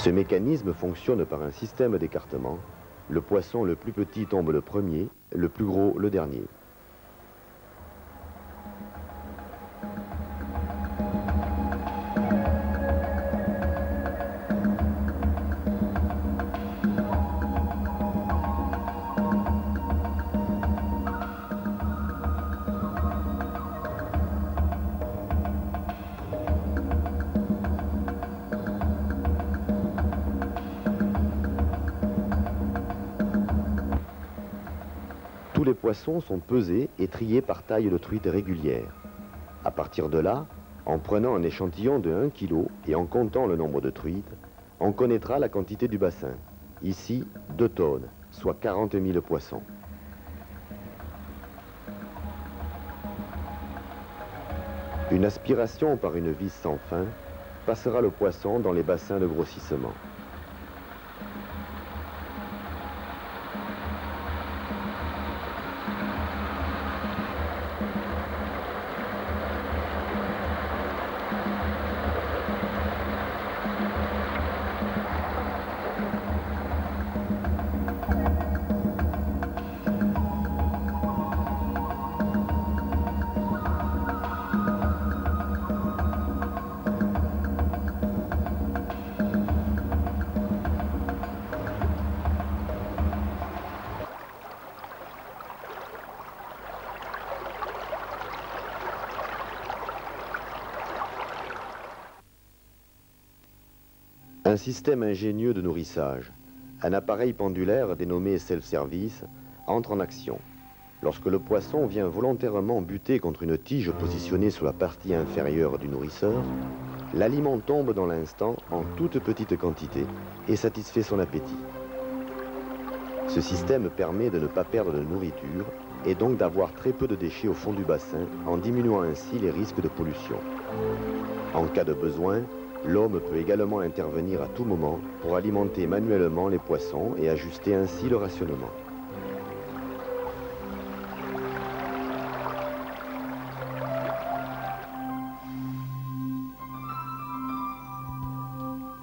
Ce mécanisme fonctionne par un système d'écartement. Le poisson le plus petit tombe le premier, le plus gros le dernier. Tous les poissons sont pesés et triés par taille de truite régulière. À partir de là, en prenant un échantillon de 1 kg et en comptant le nombre de truites, on connaîtra la quantité du bassin. Ici, 2 tonnes, soit 40 000 poissons. Une aspiration par une vis sans fin passera le poisson dans les bassins de grossissement. Un système ingénieux de nourrissage, un appareil pendulaire dénommé self-service, entre en action. Lorsque le poisson vient volontairement buter contre une tige positionnée sur la partie inférieure du nourrisseur, l'aliment tombe dans l'instant en toute petite quantité et satisfait son appétit. Ce système permet de ne pas perdre de nourriture et donc d'avoir très peu de déchets au fond du bassin en diminuant ainsi les risques de pollution. En cas de besoin, l'homme peut également intervenir à tout moment pour alimenter manuellement les poissons et ajuster ainsi le rationnement.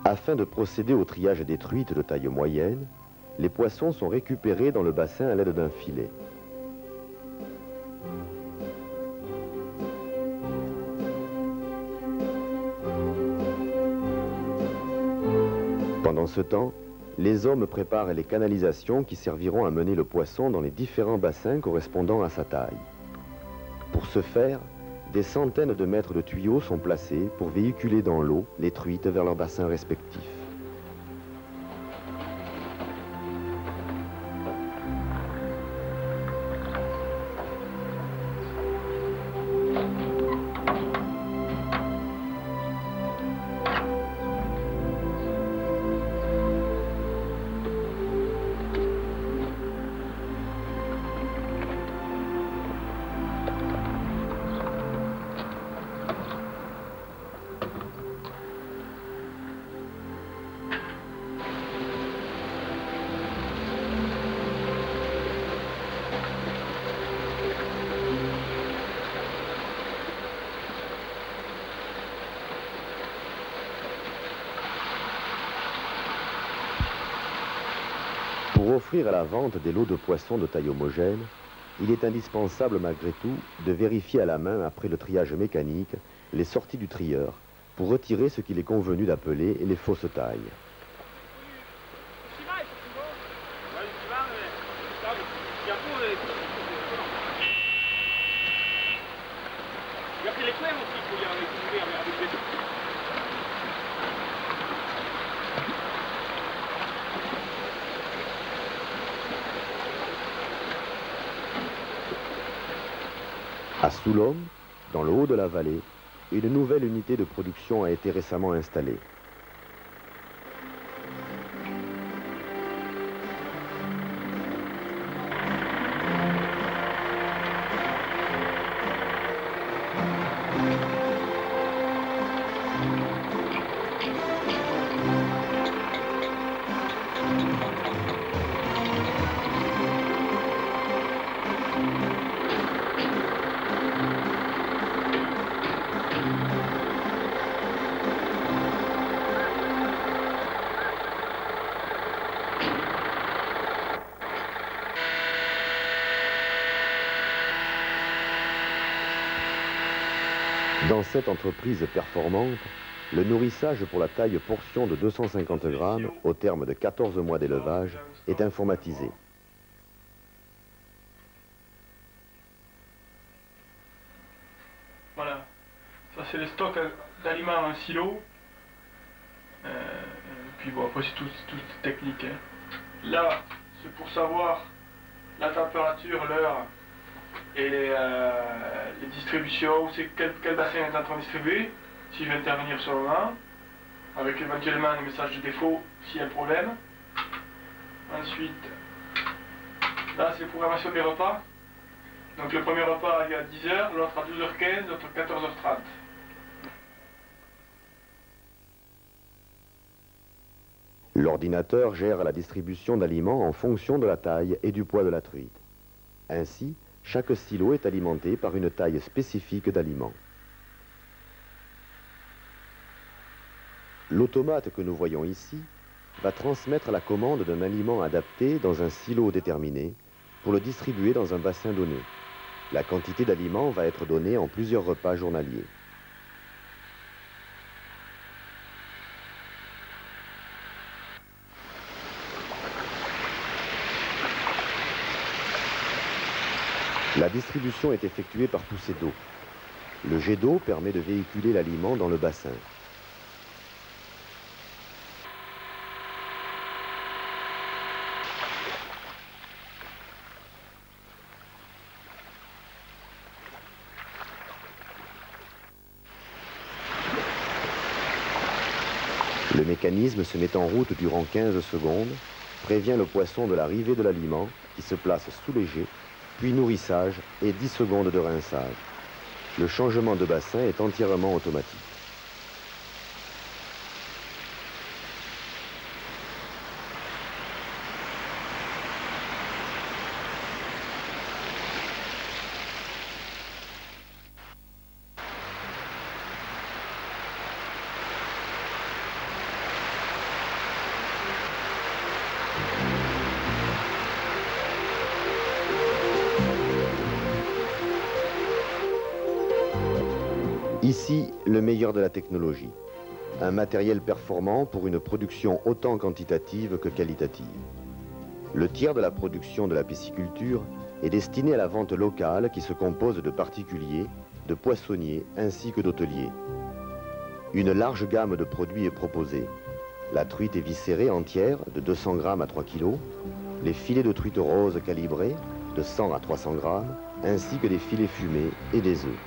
Afin de procéder au triage des truites de taille moyenne, les poissons sont récupérés dans le bassin à l'aide d'un filet. Pendant ce temps, les hommes préparent les canalisations qui serviront à mener le poisson dans les différents bassins correspondant à sa taille. Pour ce faire, des centaines de mètres de tuyaux sont placés pour véhiculer dans l'eau les truites vers leurs bassins respectifs. Pour offrir à la vente des lots de poissons de taille homogène, il est indispensable malgré tout de vérifier à la main après le triage mécanique les sorties du trieur pour retirer ce qu'il est convenu d'appeler les fausses tailles. À Soulom, dans le haut de la vallée, une nouvelle unité de production a été récemment installée. Dans cette entreprise performante, le nourrissage pour la taille portion de 250 grammes, au terme de 14 mois d'élevage, est informatisé. Voilà, ça c'est le stock d'aliments en silo. Puis bon, après c'est tout technique. Hein. Là, c'est pour savoir la température, l'heure et les distributions, c'est quel bassin est en train de distribuer, si je vais intervenir sur le moment, avec éventuellement un message de défaut s'il y a un problème. Ensuite, là c'est la programmation des repas. Donc le premier repas arrive à 10 h, l'autre à 12h15, l'autre à 14h30. L'ordinateur gère la distribution d'aliments en fonction de la taille et du poids de la truite. Ainsi, chaque silo est alimenté par une taille spécifique d'aliments. L'automate que nous voyons ici va transmettre la commande d'un aliment adapté dans un silo déterminé pour le distribuer dans un bassin donné. La quantité d'aliments va être donnée en plusieurs repas journaliers. La distribution est effectuée par poussée d'eau. Le jet d'eau permet de véhiculer l'aliment dans le bassin. Le mécanisme se met en route durant 15 secondes, prévient le poisson de l'arrivée de l'aliment qui se place sous les jets, puis nourrissage et 10 secondes de rinçage. Le changement de bassin est entièrement automatique. Ici, le meilleur de la technologie. Un matériel performant pour une production autant quantitative que qualitative. Le tiers de la production de la pisciculture est destiné à la vente locale qui se compose de particuliers, de poissonniers ainsi que d'hôteliers. Une large gamme de produits est proposée. La truite éviscérée entière de 200 grammes à 3 kg, les filets de truite rose calibrés de 100 à 300 grammes, ainsi que des filets fumés et des œufs.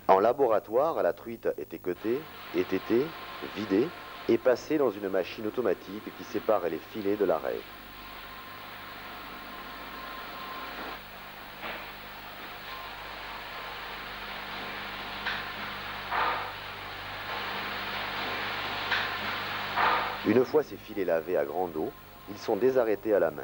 En laboratoire, la truite est équeutée, étêtée, vidée et passée dans une machine automatique qui sépare les filets de l'arrêt. Une fois ces filets lavés à grande eau, ils sont désarrêtés à la main.